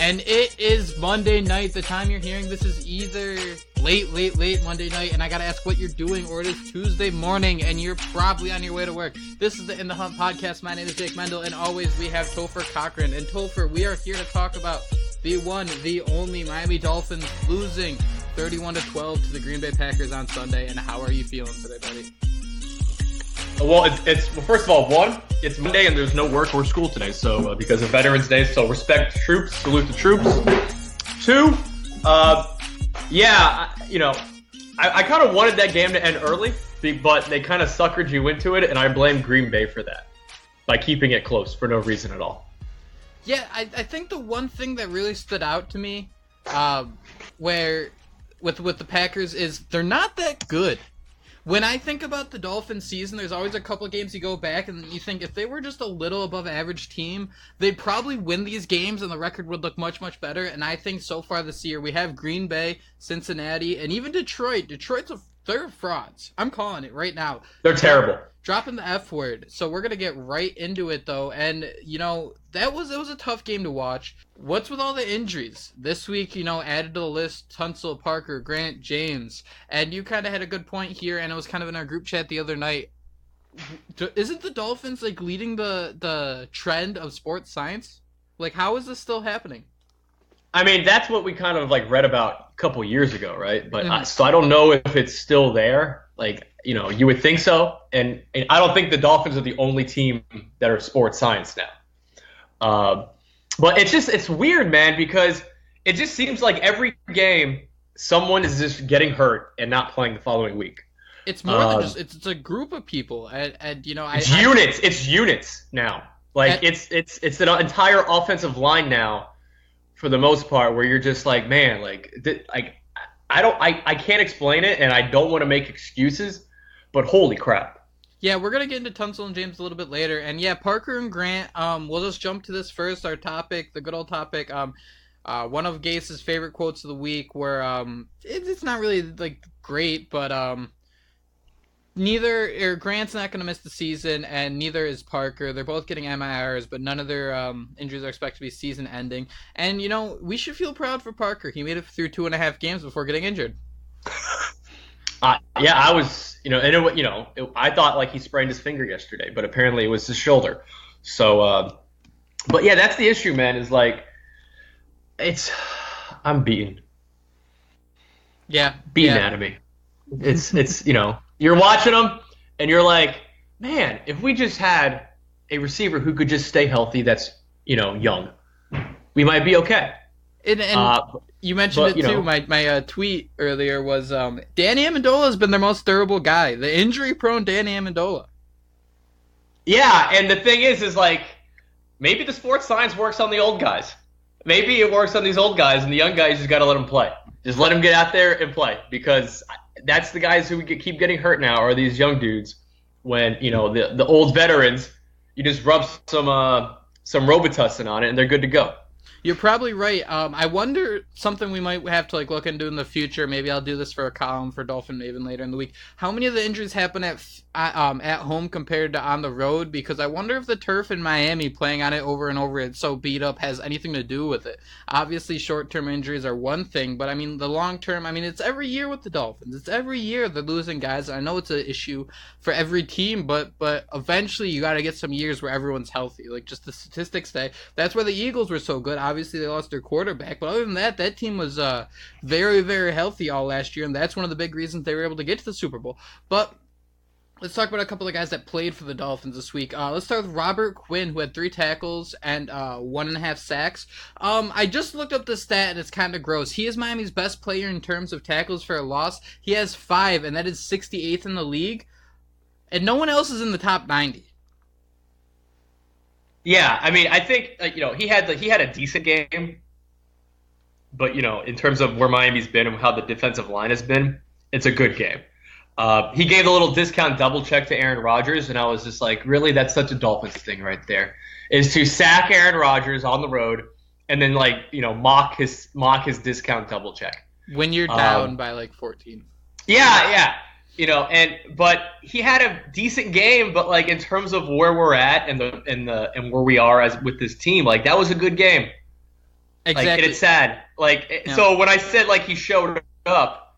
And it is Monday night. The time you're hearing this is either late Monday night, and I gotta ask what you're doing, or it is Tuesday morning, and you're probably on your way to work. This is the In the Hunt podcast. My name is Jake Mendel, and always we have Topher Cochran. And Topher, we are here to talk about the one, the only Miami Dolphins losing 31-12 to the Green Bay Packers on Sunday. And how are you feeling today, buddy? Well, first of all, it's Monday and there's no work or school today, so because of Veterans Day, so respect the troops, salute the troops. Two, I kind of wanted that game to end early, but they kind of suckered you into it, and I blame Green Bay for that by keeping it close for no reason at all. Yeah, I think the one thing that really stood out to me, where with the Packers is they're not that good. When I think about the Dolphins season, there's always a couple of games you go back and you think if they were just a little above average team, they'd probably win these games and the record would look much, much better. And I think so far this year, we have Green Bay, Cincinnati, and even Detroit. They're frauds. I'm calling it right now. They're terrible. Dropping the F word. So we're going to get right into it, though. And, it was a tough game to watch. What's with all the injuries? This week, added to the list, Tunsil, Parker, Grant, James. And you kind of had a good point here, and it was kind of in our group chat the other night. Isn't the Dolphins, leading the trend of sports science? How is this still happening? I mean, that's what we kind of, read about a couple years ago, right? But so I don't know if it's still there. You would think so. And I don't think the Dolphins are the only team that are sports science now. But it's weird, man, because it just seems like every game someone is just getting hurt and not playing the following week. It's more than just it's a group of people, and it's units now. It's an entire offensive line now, for the most part, where you're just like, man, I can't explain it, and I don't want to make excuses, but holy crap. Yeah, we're going to get into Tunsil and James a little bit later. And yeah, Parker and Grant, we'll just jump to this first, our topic, the good old topic. One of Gase's favorite quotes of the week where it's not really great, but Grant's not going to miss the season, and neither is Parker. They're both getting MIRs, but none of their injuries are expected to be season ending. And we should feel proud for Parker. He made it through 2.5 games before getting injured. I was, I thought he sprained his finger yesterday, but apparently it was his shoulder. So, but yeah, that's the issue, man. Is I'm beaten. Yeah, beaten out of me. It's you're watching them and you're like, man, if we just had a receiver who could just stay healthy, that's young, we might be okay. And you mentioned it too. My tweet earlier was Danny Amendola has been their most durable guy. The injury-prone Danny Amendola. Yeah, and the thing is maybe the sports science works on the old guys. Maybe it works on these old guys, and the young guys just got to let them play. Just let them get out there and play, because that's the guys who keep getting hurt now, are these young dudes. When the old veterans, you just rub some Robitussin on it, and they're good to go. You're probably right. I wonder, something we might have to look into in the future. Maybe I'll do this for a column for Dolphin Maven later in the week. How many of the injuries happen at home compared to on the road? Because I wonder if the turf in Miami, playing on it over and over, it's so beat up, has anything to do with it. Obviously, short-term injuries are one thing, but the long-term, it's every year with the Dolphins. It's every year they're losing guys. I know it's an issue for every team, but eventually you got to get some years where everyone's healthy. Just the statistics say that's where the Eagles were so good. Obviously, they lost their quarterback, but other than that, that team was very, very healthy all last year, and that's one of the big reasons they were able to get to the Super Bowl. But let's talk about a couple of guys that played for the Dolphins this week. Let's start with Robert Quinn, who had 3 tackles and 1.5 sacks. I just looked up the stat, and it's kind of gross. He is Miami's best player in terms of tackles for a loss. He has 5, and that is 68th in the league, and no one else is in the top 90. Yeah, I think he had a decent game, but in terms of where Miami's been and how the defensive line has been, it's a good game. He gave a little discount double check to Aaron Rodgers, and I was just like, really, that's such a Dolphins thing right there, is to sack Aaron Rodgers on the road and then mock his discount double check when you're down by 14. Yeah. But he had a decent game, but in terms of where we're at and where we are with this team, that was a good game. Exactly. And it's sad. So when I said he showed up,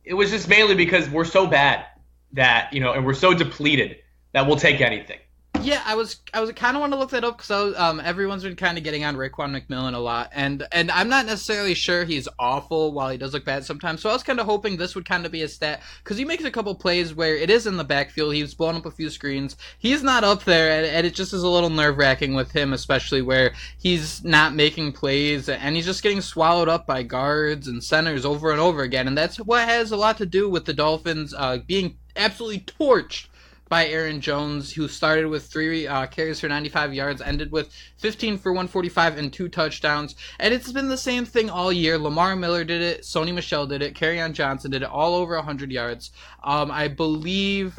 it was just mainly because we're so bad that and we're so depleted that we'll take anything. Yeah, I was kind of want to look that up because everyone's been kind of getting on Raekwon McMillan a lot, and I'm not necessarily sure he's awful while he does look bad sometimes. So I was kind of hoping this would kind of be a stat because he makes a couple plays where it is in the backfield. He's blown up a few screens. He's not up there, and it just is a little nerve-wracking with him, especially where he's not making plays and he's just getting swallowed up by guards and centers over and over again. And that's what has a lot to do with the Dolphins being absolutely torched by Aaron Jones, who started with 3 carries for 95 yards, ended with 15 for 145 and 2 touchdowns. And it's been the same thing all year. Lamar Miller did it, Sony Michel did it, Kerryon Johnson did it, all over 100 yards. I believe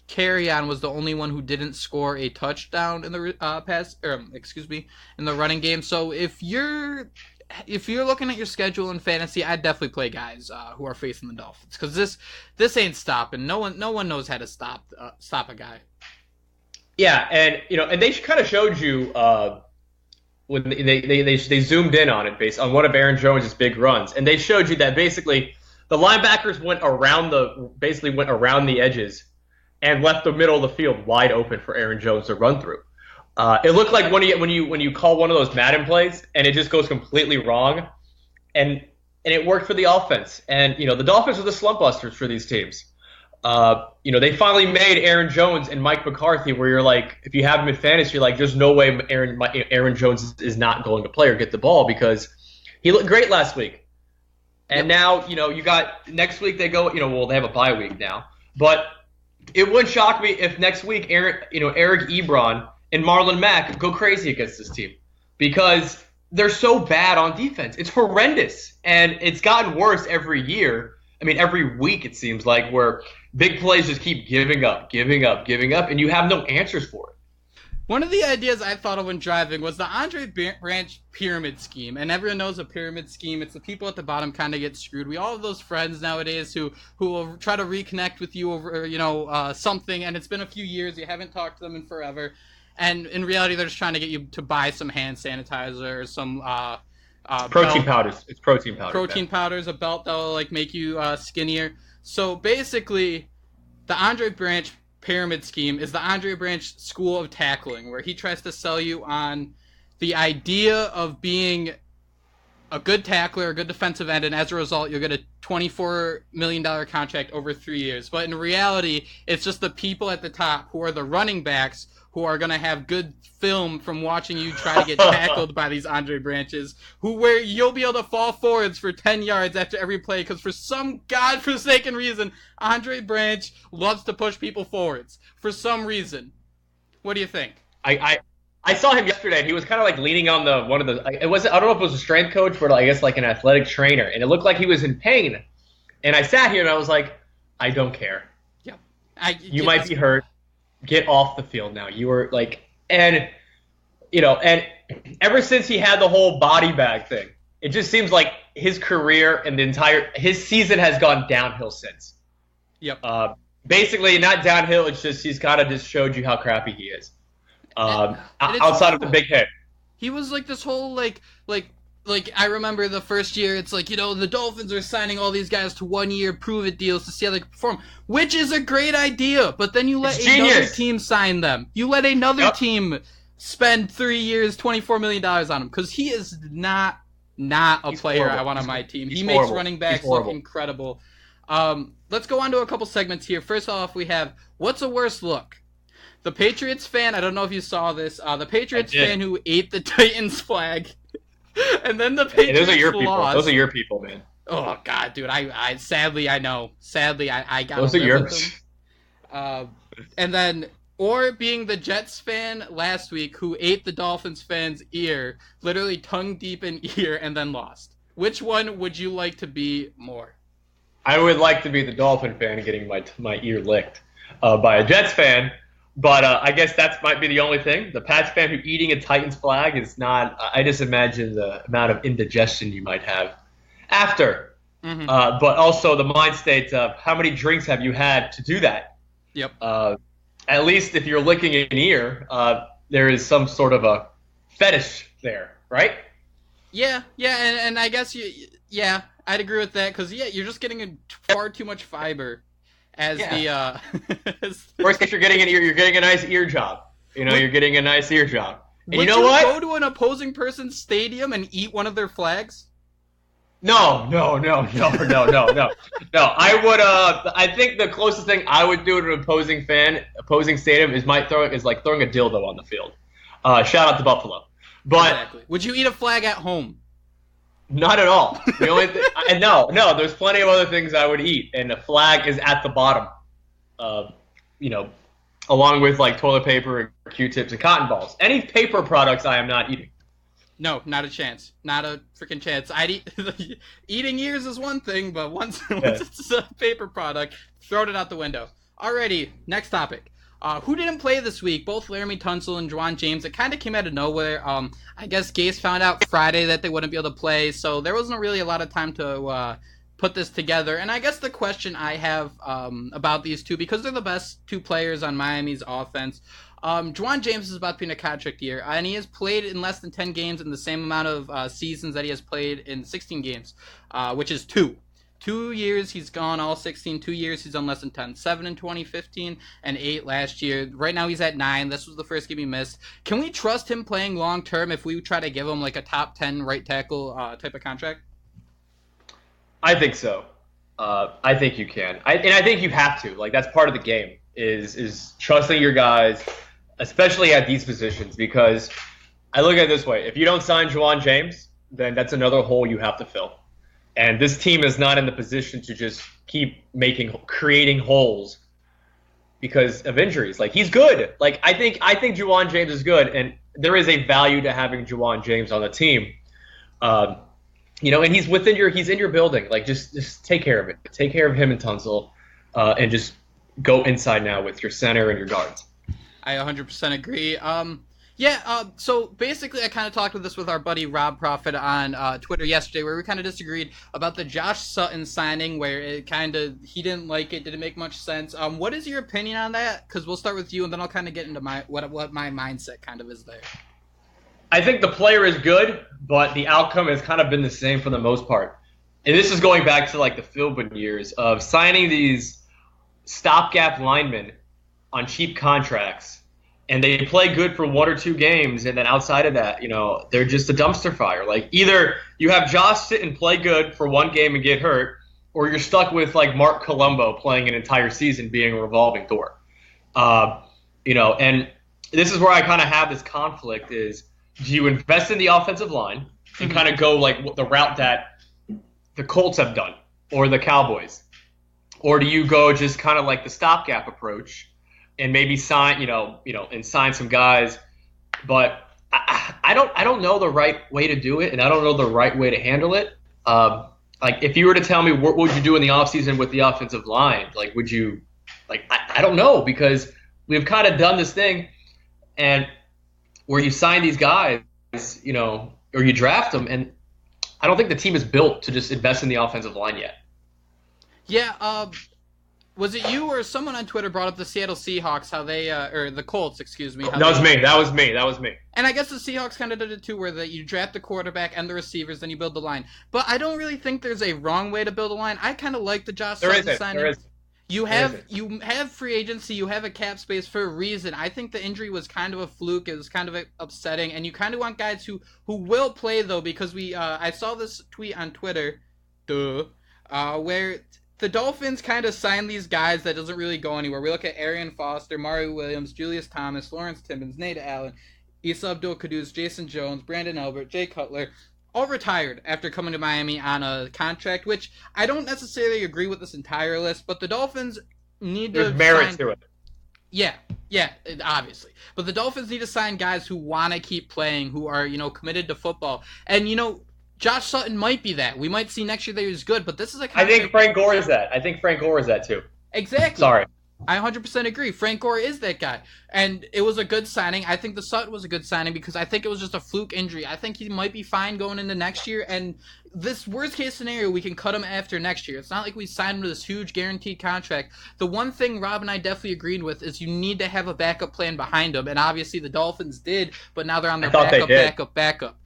Kerryon was the only one who didn't score a touchdown in the in the running game. So if you're looking at your schedule in fantasy, I'd definitely play guys who are facing the Dolphins because this ain't stopping. No one knows how to stop a guy. Yeah, and they kind of showed you when they zoomed in on it based on one of Aaron Jones' big runs, and they showed you that basically the linebackers went around the edges and left the middle of the field wide open for Aaron Jones to run through. It looked like when you call one of those Madden plays and it just goes completely wrong, and it worked for the offense. And the Dolphins are the slump busters for these teams. They finally made Aaron Jones and Mike McCarthy where you're like, if you have him in fantasy, you're like, there's no way Aaron Jones is not going to play or get the ball because he looked great last week. And now you got next week they go they have a bye week now, but it wouldn't shock me if next week Eric Ebron and Marlon Mack go crazy against this team because they're so bad on defense. It's horrendous, and it's gotten worse every year. I mean, every week it seems like where big plays just keep giving up, and you have no answers for it. One of the ideas I thought of when driving was the Andre Branch pyramid scheme, and everyone knows a pyramid scheme. It's the people at the bottom kind of get screwed. We all have those friends nowadays who will try to reconnect with you over something, and it's been a few years, you haven't talked to them in forever. And in reality, they're just trying to get you to buy some hand sanitizer or some protein powders. It's protein powders. Protein powders, a belt that'll make you skinnier. So basically, the Andre Branch pyramid scheme is the Andre Branch school of tackling, where he tries to sell you on the idea of being a good tackler, a good defensive end, and as a result, you'll get a $24 million contract over 3 years. But in reality, it's just the people at the top who are the running backs who are going to have good film from watching you try to get tackled by these Andre Branches, where you'll be able to fall forwards for 10 yards after every play because for some godforsaken reason, Andre Branch loves to push people forwards. For some reason. What do you think? I saw him yesterday, and he was kind of leaning on I don't know if it was a strength coach, but I guess an athletic trainer, and it looked like he was in pain. And I sat here and I was like, I don't care. Yeah. You might be hurt. Get off the field now. You were and ever since he had the whole body bag thing, it just seems like his career and his season has gone downhill since. Yep. Basically not downhill. It's just he's kind of just showed you how crappy he is. Outside of the big hit. He was this whole I remember the first year, it's the Dolphins are signing all these guys to 1-year prove-it deals to see how they can perform, which is a great idea, but then you let another team sign them. You let another team spend 3 years, $24 million on him, because he is not a player I want on my team. He makes running backs look incredible. Let's go on to a couple segments here. First off, we have, what's a worse look? The Patriots fan, I don't know if you saw this, the Patriots fan who ate the Titans flag. And then the Patriots those are your people. lost. Those are your people, man. Oh God, dude! I sadly I know. Sadly, I got those are yours. And then, or being the Jets fan last week who ate the Dolphins fan's ear, literally tongue deep in ear, and then lost. Which one would you like to be more? I would like to be the Dolphin fan getting my ear licked by a Jets fan. But I guess that might be the only thing. The Pats fan who eating a Titans flag is not. I just imagine the amount of indigestion you might have after. Mm-hmm. But also the mind state of how many drinks have you had to do that? Yep. At least if you're licking an ear, there is some sort of a fetish there, right? and I guess I'd agree with that because you're just getting far too much fiber as the Worst case, you're getting a nice ear job. You're getting a nice ear job. And would you know what? Go to an opposing person's stadium and eat one of their flags? No. I would. I think the closest thing I would do to an opposing stadium is like throwing a dildo on the field. Shout out to Buffalo. But exactly. Would you eat a flag at home? Not at all. The only thing, no. There's plenty of other things I would eat, and the flag is at the bottom. Along with like toilet paper and Q-tips and cotton balls. Any paper products I am not eating. No, not a chance. Not a freaking chance. Eating ears is one thing, but once it's a paper product, throw it out the window. Alrighty, next topic. Who didn't play this week? Both Laramie Tunsil and Juwan James. It kind of came out of nowhere. I guess Gase found out Friday that they wouldn't be able to play, so there wasn't really a lot of time to put this together. And I guess the question I have about these two, because they're the best two players on Miami's offense, Juwan James is about to be in a contract year, and he has played in less than 10 games in the same amount of seasons that he has played in 16 games, which is 2. 2 years he's gone all 16. 2 years he's done less than 10. 7 in 2015 and 8 last year. Right now he's at 9. This was the first game he missed. Can we trust him playing long term if we try to give him like a top 10 right tackle type of contract? I think so. I think you can. And I think you have to. Like, that's part of the game is trusting your guys, especially at these positions, because I look at it this way. If you don't sign Juwan James, then that's another hole you have to fill. And this team is not in the position to just keep creating holes because of injuries. Like, he's good. Like, I think Juwan James is good, and there is a value to having Juwan James on the team. And he's in your building. Like, just take care of it. Take care of him and Tunsil, and just go inside now with your center and your guards. I 100% agree. So basically I kind of talked with our buddy Rob Profit on Twitter yesterday, where we kind of disagreed about the Josh Sutton signing, where he didn't like it, didn't make much sense. What is your opinion on that? Because we'll start with you, and then I'll kind of get into what my mindset kind of is there. I think the player is good, but the outcome has kind of been the same for the most part. And this is going back to like the Philbin years of signing these stopgap linemen on cheap contracts. And they play good for 1 or 2 games, and then outside of that, they're just a dumpster fire. Like, either you have Josh sit and play good for 1 game and get hurt, or you're stuck with like Mark Colombo playing an entire season being a revolving door. And this is where I kind of have this conflict: is do you invest in the offensive line and kind of go like the route that the Colts have done or the Cowboys, or do you go just kind of like the stopgap approach? And maybe sign some guys, but I don't know the right way to do it, and I don't know the right way to handle it. Like, if you were to tell me what would you do in the offseason with the offensive line, like, would you, like, I don't know, because we've kind of done this thing, and where you sign these guys, or you draft them, and I don't think the team is built to just invest in the offensive line yet. Yeah. Was it you or someone on Twitter brought up the Seattle Seahawks, how they, or the Colts, excuse me. That was me. And I guess the Seahawks kind of did it too, where you draft the quarterback and the receivers, then you build the line. But I don't really think there's a wrong way to build a line. I kind of like the Josh Sutton signing. There is. You have free agency, you have a cap space for a reason. I think the injury was kind of a fluke. It was kind of upsetting, and you kind of want guys who will play, though, because I saw this tweet on Twitter, where the Dolphins kind of sign these guys that doesn't really go anywhere. We look at Arian Foster, Mario Williams, Julius Thomas, Lawrence Timmons, Nate Allen, Issa Abdul-Qadir, Jason Jones, Brandon Albert, Jay Cutler, all retired after coming to Miami on a contract, which I don't necessarily agree with this entire list, but the Dolphins need to There's merit to it. Yeah, obviously. But the Dolphins need to sign guys who want to keep playing, who are, committed to football. And, Josh Sutton might be that. We might see next year that he was good, but this is a I think Frank Gore is that. I think Frank Gore is that too. Exactly. Sorry. I 100% agree. Frank Gore is that guy. And it was a good signing. I think the Sutton was a good signing because I think it was just a fluke injury. I think he might be fine going into next year. And this worst case scenario, we can cut him after next year. It's not like we signed him to this huge guaranteed contract. The one thing Rob and I definitely agreed with is you need to have a backup plan behind him. And obviously the Dolphins did, but now they're on their backup.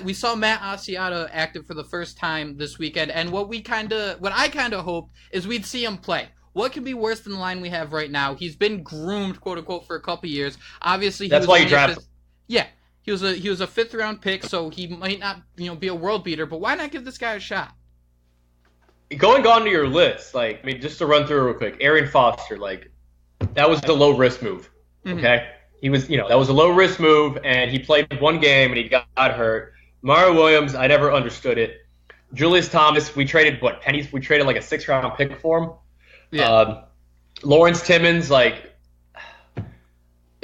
We saw Matt Asiata active for the first time this weekend. And what I kind of hoped is we'd see him play. What could be worse than the line we have right now? He's been groomed, quote unquote, for a couple years. Obviously, that's why you drafted him. Yeah, he was a 5th round pick, so he might not be a world beater. But why not give this guy a shot? Going on to your list, just to run through real quick, Arian Foster, that was the low risk move. Okay, mm-hmm. He was, that was a low risk move, and he played one game and he got hurt. Mario Williams, I never understood it. Julius Thomas, we traded pennies? We traded a 6th round pick for him. Yeah. Lawrence Timmons, it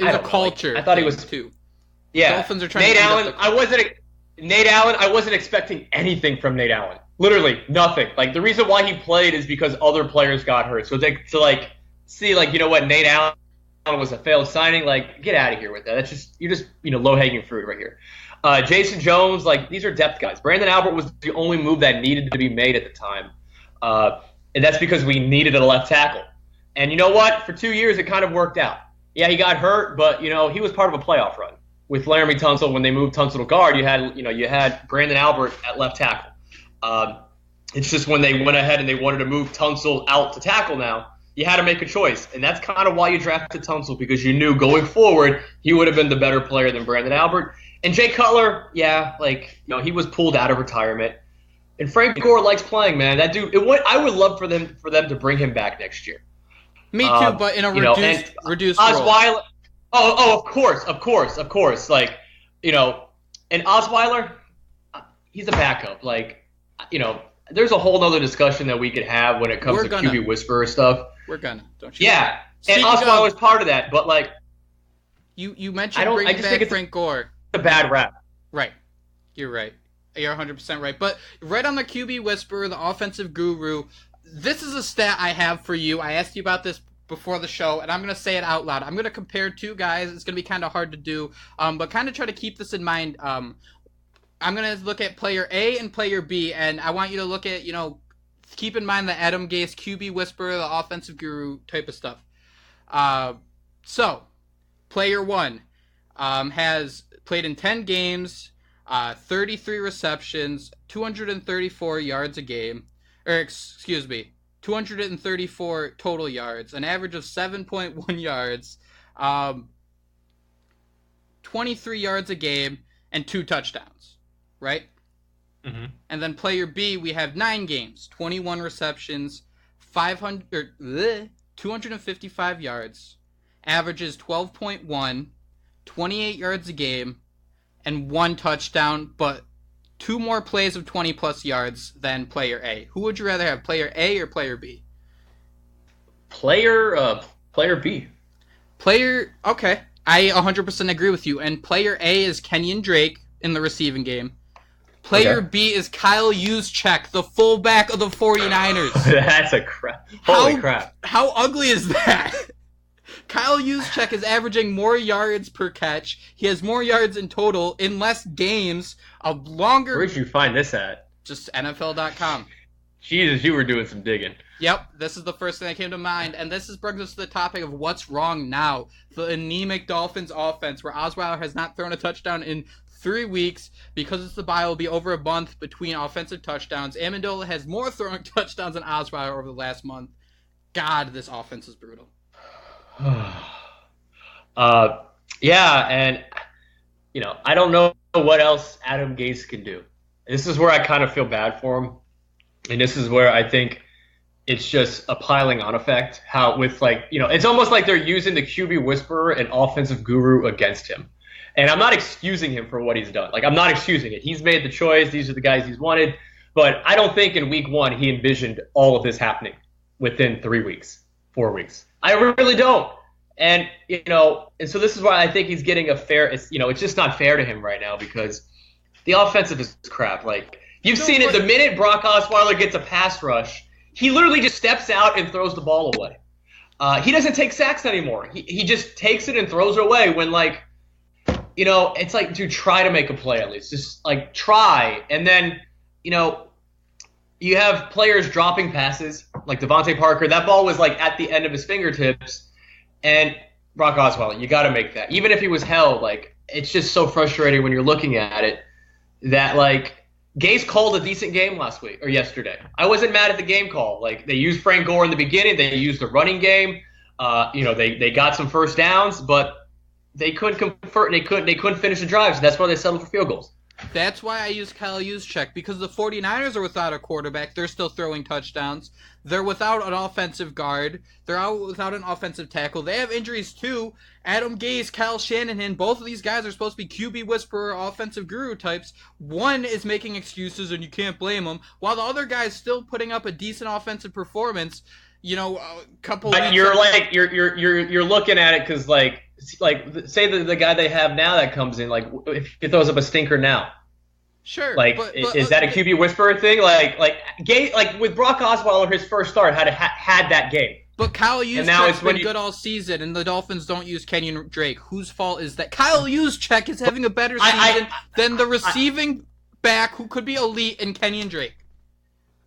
was a culture. I thought he was too. Yeah. Dolphins are trying Nate to Allen. I wasn't expecting anything from Nate Allen. Literally nothing. The reason why he played is because other players got hurt. So see Nate Allen was a failed signing. Get out of here with that. That's just low hanging fruit right here. Jason Jones, these are depth guys. Brandon Albert was the only move that needed to be made at the time. And that's because we needed a left tackle. And you know what? For 2 years, it kind of worked out. Yeah, he got hurt, but, he was part of a playoff run. With Laramie Tunsil, when they moved Tunsil to guard, you had Brandon Albert at left tackle. It's just when they went ahead and they wanted to move Tunsil out to tackle now, you had to make a choice. And that's kind of why you drafted Tunsil, because you knew going forward he would have been the better player than Brandon Albert. And Jay Cutler, he was pulled out of retirement. And Frank Gore likes playing, man. That dude. I would love for them to bring him back next year. Me too, but in a reduced role. Osweiler. Of course. And Osweiler, he's a backup. There's a whole other discussion that we could have when it comes to QB whisperer stuff. We're gonna, don't you? Yeah, and Osweiler's part of that, but you mentioned bringing back Frank Gore. It's a bad rap. Right, you're right. You're 100% right. But right on the QB whisperer, the offensive guru, this is a stat I have for you. I asked you about this before the show, and I'm going to say it out loud. I'm going to compare two guys. It's going to be kind of hard to do, but kind of try to keep this in mind. I'm going to look at player A and player B, and I want you to look at, keep in mind the Adam Gase QB whisperer, the offensive guru type of stuff. So, player 1 has played in 10 games, 33 receptions, 234 yards a game, 234 total yards, an average of 7.1 yards, 23 yards a game, and 2 touchdowns, right? Mm-hmm. And then player B, we have 9 games, 21 receptions, 255 yards, averages 12.1, 28 yards a game, and 1 touchdown, but 2 more plays of 20-plus yards than player A. Who would you rather have, player A or player B? Player B. Okay. I 100% agree with you. And player A is Kenyan Drake in the receiving game. Player B is Kyle Juszczyk, the fullback of the 49ers. That's a crap. Holy crap. How ugly is that? Kyle Juszczyk is averaging more yards per catch. He has more yards in total in less games. Where did you find this at? Just NFL.com. Jesus, you were doing some digging. Yep, this is the first thing that came to mind. And this brings us to the topic of what's wrong now. The anemic Dolphins offense, where Osweiler has not thrown a touchdown in 3 weeks. Because it's the bye, will be over a month between offensive touchdowns. Amendola has more throwing touchdowns than Osweiler over the last month. God, this offense is brutal. Yeah, and I don't know what else Adam Gase can do. This is where I kind of feel bad for him, and this is where I think it's just a piling on effect. How with it's almost like they're using the QB whisperer and offensive guru against him, and I'm not excusing him for what he's done. I'm not excusing it. He's made the choice. These are the guys he's wanted, but I don't think in week 1 he envisioned all of this happening within 3 weeks, 4 weeks. I really don't. And, and so this is why I think he's getting a fair, it's just not fair to him right now because the offensive is crap. You've seen it the minute Brock Osweiler gets a pass rush, he literally just steps out and throws the ball away. He doesn't take sacks anymore. He just takes it and throws it away when, like, it's like, dude, try to make a play at least. Just, like, try. And then, you have players dropping passes, like Devontae Parker. That ball was, like, at the end of his fingertips. And Brock Osweiler, you got to make that. Even if he was held, like, it's just so frustrating when you're looking at it that, like, Gase called a decent game last week or yesterday. I wasn't mad at the game call. Like, they used Frank Gore in the beginning. They used the running game. They got some first downs, but they couldn't convert. They couldn't finish the drives. That's why they settled for field goals. That's why I use Kyle Juszczyk, because the 49ers are without a quarterback. They're still throwing touchdowns. They're without an offensive guard. They're out without an offensive tackle. They have injuries too. Adam Gase, Kyle Shanahan, both of these guys are supposed to be QB whisperer, offensive guru types. One is making excuses, and you can't blame him, while the other guy is still putting up a decent offensive performance. A couple. But you're looking at it because like say the guy they have now that comes in, like, if he throws up a stinker now. Sure. Like, but is that a QB whisperer thing? Like with Brock Osweiler, his first start had that game. But Kyle Juszczyk's been good all season, and the Dolphins don't use Kenyan Drake. Whose fault is that? Kyle Juszczyk is having a better season than the receiving back who could be elite in Kenyan Drake.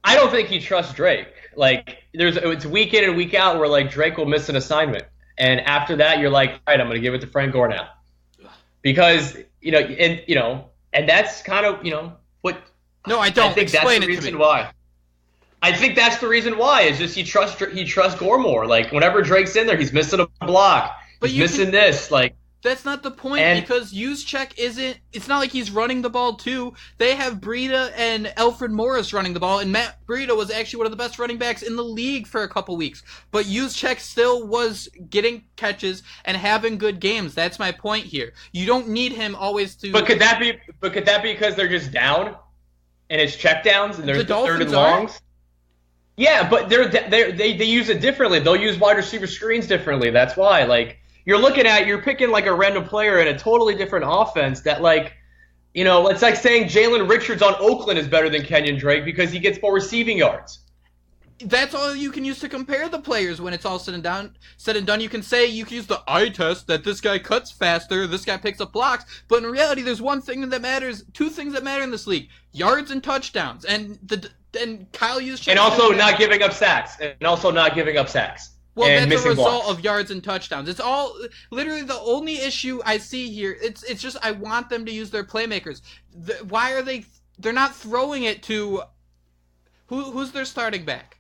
I don't think he trusts Drake. Like, it's week in and week out where, like, Drake will miss an assignment. And after that, you're like, all right, I'm going to give it to Frank Gore now. Because, and that's kind of, what... No, I don't. I think Explain that's the it to reason me. why. I think that's the reason why. Is just he trusts Gore more. Like, whenever Drake's in there, he's missing a block. He's missing this. Like, that's not the point, because Juszczyk isn't. It's not like he's running the ball too. They have Breida and Alfred Morris running the ball, and Matt Breida was actually one of the best running backs in the league for a couple weeks. But Juszczyk still was getting catches and having good games. That's my point here. You don't need him always to. But could that be because they're just down, and it's checkdowns and they're third and longs? Yeah, but they use it differently. They'll use wide receiver screens differently. That's why, like, you're picking like a random player in a totally different offense that, like, it's like saying Jalen Richards on Oakland is better than Kenyan Drake because he gets more receiving yards. That's all you can use to compare the players when it's all said and done. You can use the eye test that this guy cuts faster, this guy picks up blocks, but in reality, there's two things that matter in this league: yards and touchdowns. And Kyle Juszczyk, and also not giving up sacks. Well, and that's a result blocks. of yards and touchdowns. It's all literally the only issue I see here. It's just I want them to use their playmakers. Why are they? They're not throwing it to who's their starting back?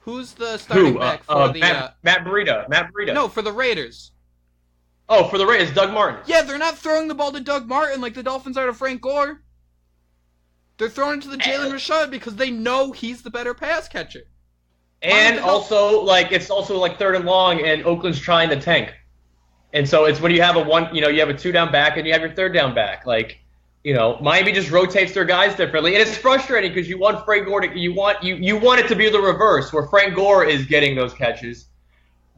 Who's the starting back for Matt Breida. No, for the Raiders. Oh, for the Raiders, Doug Martin. Yeah, they're not throwing the ball to Doug Martin like the Dolphins are to Frank Gore. They're throwing it to the Jalen Rashad because they know he's the better pass catcher. And also, like, it's also like third and long, and Oakland's trying to tank. And so it's when you have you have a 2-down back and you have your 3rd down back. Like, Miami just rotates their guys differently, and it's frustrating because you want Frank Gore you want it to be the reverse where Frank Gore is getting those catches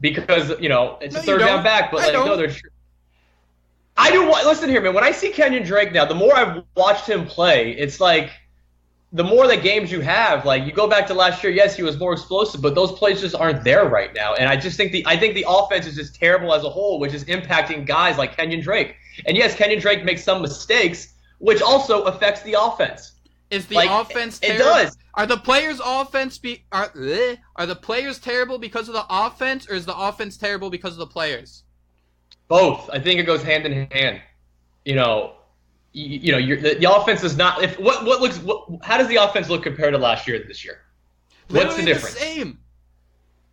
because it's a 3rd down back, but I do. Listen here, man. When I see Kenyan Drake now, the more I've watched him play, it's like the more the games you have. Like, you go back to last year, yes, he was more explosive, but those plays just aren't there right now. And I just think the offense is just terrible as a whole, which is impacting guys like Kenyan Drake. And yes, Kenyan Drake makes some mistakes, which also affects the offense. Is the offense terrible? It does. Are the players' are the players terrible because of the offense, or is the offense terrible because of the players? Both. I think it goes hand in hand. The offense is not. How does the offense look compared to last year to this year? What's the difference? The same.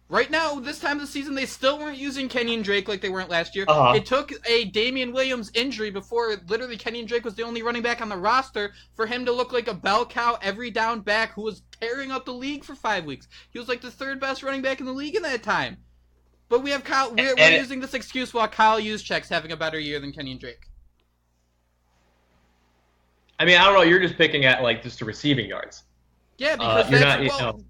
Right now, this time of the season, they still weren't using Kenyan Drake like they weren't last year. Uh-huh. It took a Damian Williams injury before literally Kenyan Drake was the only running back on the roster for him to look like a bell cow every down back who was tearing up the league for 5 weeks. He was like the 3rd best running back in the league in that time. But we have Kyle. We're using this excuse while Kyle Juszczyk's having a better year than Kenyan Drake. I mean, I don't know. You're just picking at like just the receiving yards. Yeah,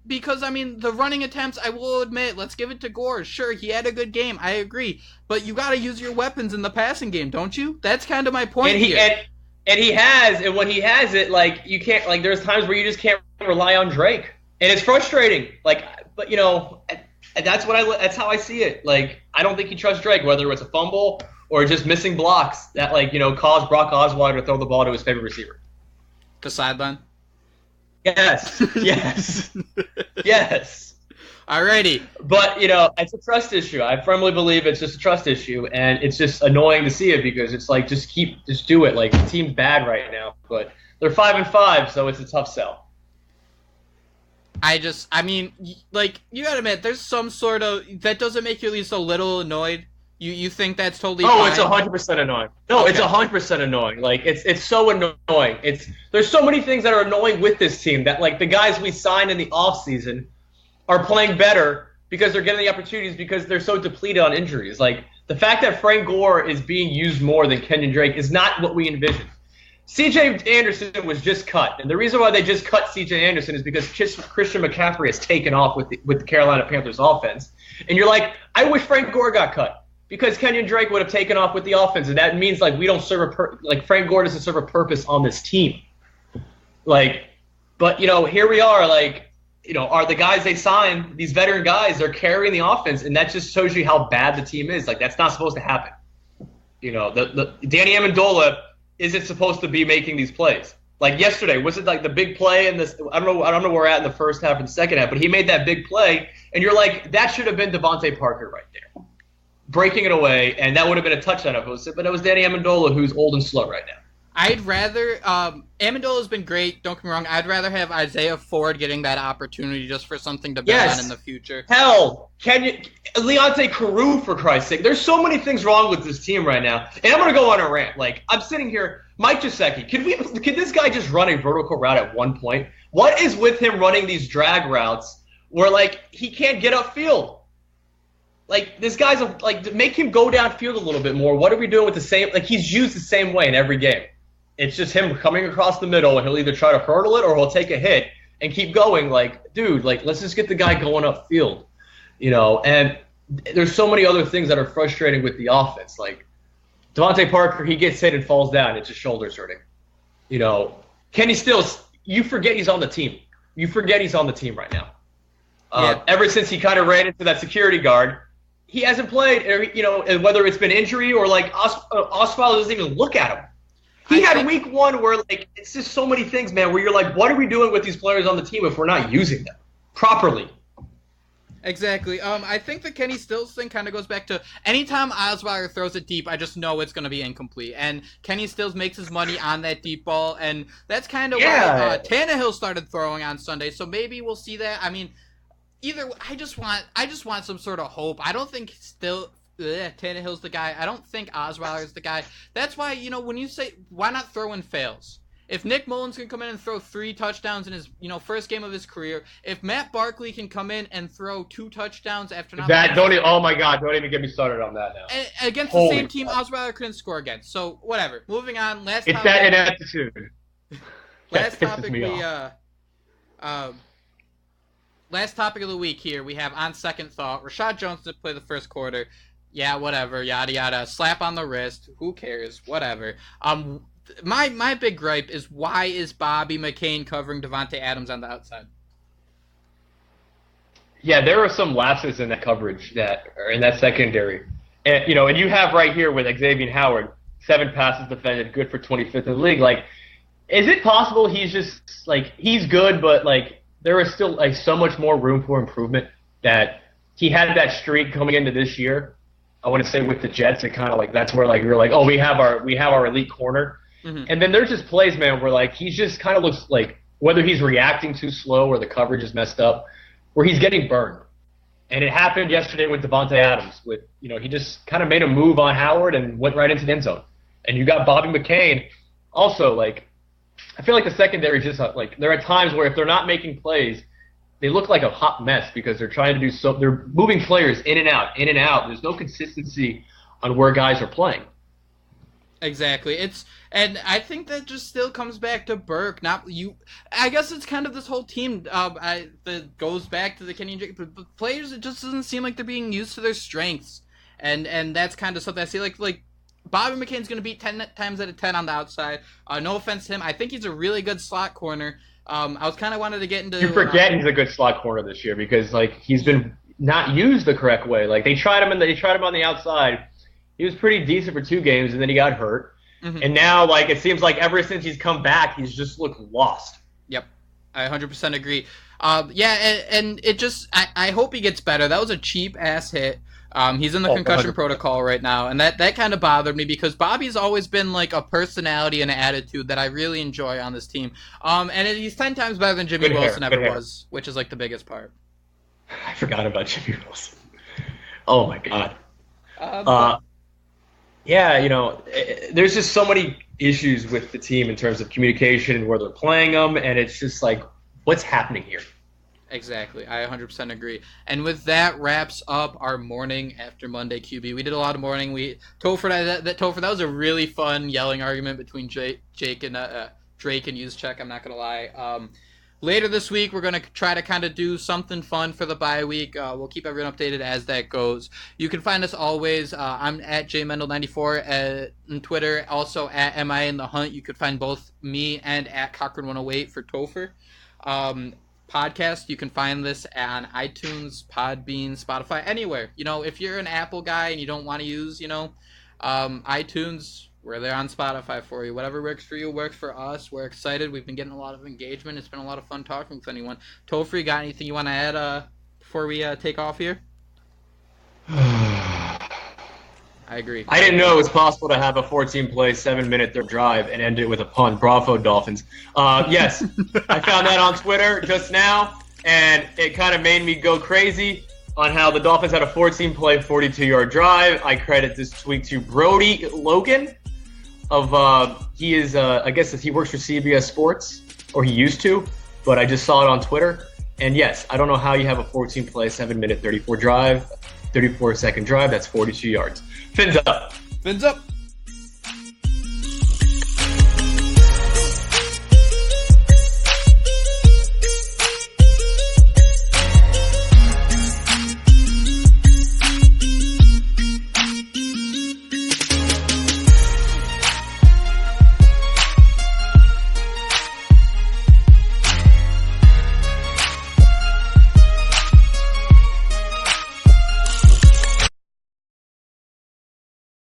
because the running attempts, I will admit, let's give it to Gore. Sure, he had a good game. I agree, but you got to use your weapons in the passing game, don't you? That's kind of my point here. And he has, and when he has it, like, you can't, like, there's times where you just can't rely on Drake, and it's frustrating. Like, but And that's how I see it. Like, I don't think he trusts Drake, whether it's a fumble or just missing blocks that, like, caused Brock Osweiler to throw the ball to his favorite receiver. The sideline? Yes. Yes. Yes. Alrighty. But, it's a trust issue. I firmly believe it's just a trust issue, and it's just annoying to see it because it's like, just do it. Like, the team's bad right now, but they're 5-5, so it's a tough sell. I mean, like, you gotta admit, there's some sort of, that doesn't make you at least a little annoyed? You think that's totally fine? It's 100% annoying. No, okay. It's 100% annoying. Like, it's so annoying. There's so many things that are annoying with this team that, like, the guys we signed in the offseason are playing better because they're getting the opportunities because they're so depleted on injuries. Like, the fact that Frank Gore is being used more than Kenyan Drake is not what we envisioned. C.J. Anderson was just cut, and the reason why they just cut C.J. Anderson is because Christian McCaffrey has taken off with the Carolina Panthers offense. And you're like, I wish Frank Gore got cut because Kenyan Drake would have taken off with the offense, and that means, like, we don't serve Frank Gore doesn't serve a purpose on this team. Like, but, here we are, like, are the guys they signed, these veteran guys, they're carrying the offense, and that just shows you how bad the team is. Like, that's not supposed to happen. The Danny Amendola isn't supposed to be making these plays. Like yesterday, was it like the big play in this? I don't know where we're at in the first half and second half, but he made that big play, and you're like, that should have been Devontae Parker right there, breaking it away, and that would have been a touchdown if it was. But it was Danny Amendola, who's old and slow right now. I'd rather Amendola's been great. Don't get me wrong. I'd rather have Isaiah Ford getting that opportunity just for something to build on in the future. Hell, Leonte Carew, for Christ's sake. There's so many things wrong with this team right now, and I'm gonna go on a rant. Like, I'm sitting here, Mike Gesicki. Could this guy just run a vertical route at one point? What is with him running these drag routes where, like, he can't get upfield? Like, this guy's like, make him go downfield a little bit more. What are we doing with the same? Like, he's used the same way in every game. It's just him coming across the middle, and he'll either try to hurdle it or he'll take a hit and keep going. Like, dude, like, let's just get the guy going upfield, And there's so many other things that are frustrating with the offense. Like, Devontae Parker, he gets hit and falls down. It's his shoulders hurting. Kenny Stills, you forget he's on the team. You forget he's on the team right now. Ever since he kind of ran into that security guard, he hasn't played. Whether it's been injury or, like, Osweiler doesn't even look at him. He had week one where, like, it's just so many things, man, where you're like, what are we doing with these players on the team if we're not using them properly? Exactly. I think the Kenny Stills thing kind of goes back to anytime Osweiler throws it deep, I just know it's going to be incomplete. And Kenny Stills makes his money on that deep ball, and that's kind of why Tannehill started throwing on Sunday. So maybe we'll see that. I mean, I just want some sort of hope. I don't think Tannehill's the guy. I don't think Osweiler's the guy. That's why, when you say, why not throw in fails? If Nick Mullins can come in and throw 3 touchdowns in his, first game of his career, if Matt Barkley can come in and throw 2 touchdowns after not... oh my God, don't even get me started on that now. Against the same team Osweiler couldn't score against. So, whatever. Moving on. It's that ineptitude. Last topic of the week here, we have on second thought, Rashad Jones did play the first quarter. Yeah, whatever, yada yada. Slap on the wrist. Who cares? Whatever. My big gripe is, why is Bobby McCain covering Devontae Adams on the outside? Yeah, there are some lapses in that coverage in that secondary, and and you have right here with Xavier Howard, 7 passes defended, good for 25th in the league. Like, is it possible he's just, like, he's good, but, like, there is still, like, so much more room for improvement? That he had that streak coming into this year. I want to say with the Jets, it kind of, like, that's where, like, you're like, oh, we have our elite corner. Mm-hmm. And then there's just plays, man, where, like, he just kind of looks like, whether he's reacting too slow or the coverage is messed up, where he's getting burned. And it happened yesterday with Devontae Adams. With, he just kind of made a move on Howard and went right into the end zone. And you got Bobby McCain. Also, like, I feel like the secondary is just, like, there are times where if they're not making plays, they look like a hot mess because they're trying to do they're moving players in and out, in and out. There's no consistency on where guys are playing. Exactly. And I think that just still comes back to Burke, not you. I guess it's kind of this whole team that goes back to the Kenyan Drake. But players, it just doesn't seem like they're being used to their strengths, and that's kind of something I see. Like Bobby McCain's going to beat 10 times out of 10 on the outside. No offense to him, I think he's a really good slot corner. I was kind of wanted to get into. You forget he's a good slot corner this year because, like, he's been not used the correct way. Like they tried him on the outside. He was pretty decent for 2 games, and then he got hurt. Mm-hmm. And now, like, it seems like ever since he's come back, he's just looked lost. Yep, I 100% agree. And it just, I hope he gets better. That was a cheap-ass hit. He's in the concussion 100%. Protocol right now, and that kind of bothered me because Bobby's always been, like, a personality and an attitude that I really enjoy on this team. And he's 10 times better than Jimmy Wilson ever was, which is, like, the biggest part. I forgot about Jimmy Wilson. Oh, my God. Yeah, you know, there's just so many issues with the team in terms of communication and where they're playing them, and it's just like, what's happening here? Exactly. I 100% agree. And with that wraps up our morning after Monday QB. We did a lot of morning. Topher, that was a really fun yelling argument between Jake and Drake and Juszczyk, I'm not going to lie. Later this week, we're going to try to kind of do something fun for the bye week. We'll keep everyone updated as that goes. You can find us always. I'm at jmendel94 on Twitter, also at MI in the Hunt. You could find both me and at Cochran108 for Topher. Podcast, you can find this on iTunes, Podbean, Spotify, anywhere. You know, if you're an Apple guy and you don't want to use, iTunes, we're there on Spotify for you. Whatever works for you works for us. We're excited. We've been getting a lot of engagement. It's been a lot of fun talking with anyone. Topher, you got anything you want to add before we take off here? I agree. I didn't know it was possible to have a 14-play, 7-minute drive and end it with a punt. Bravo, Dolphins. Yes, I found that on Twitter just now, and it kind of made me go crazy on how the Dolphins had a 14-play, 42-yard drive. I credit this tweet to Brody Logan. He is, I guess he works for CBS Sports, or he used to, but I just saw it on Twitter. And yes, I don't know how you have a 14-play, 7-minute, 34-second drive. That's 42 yards. Fins up. Fins up.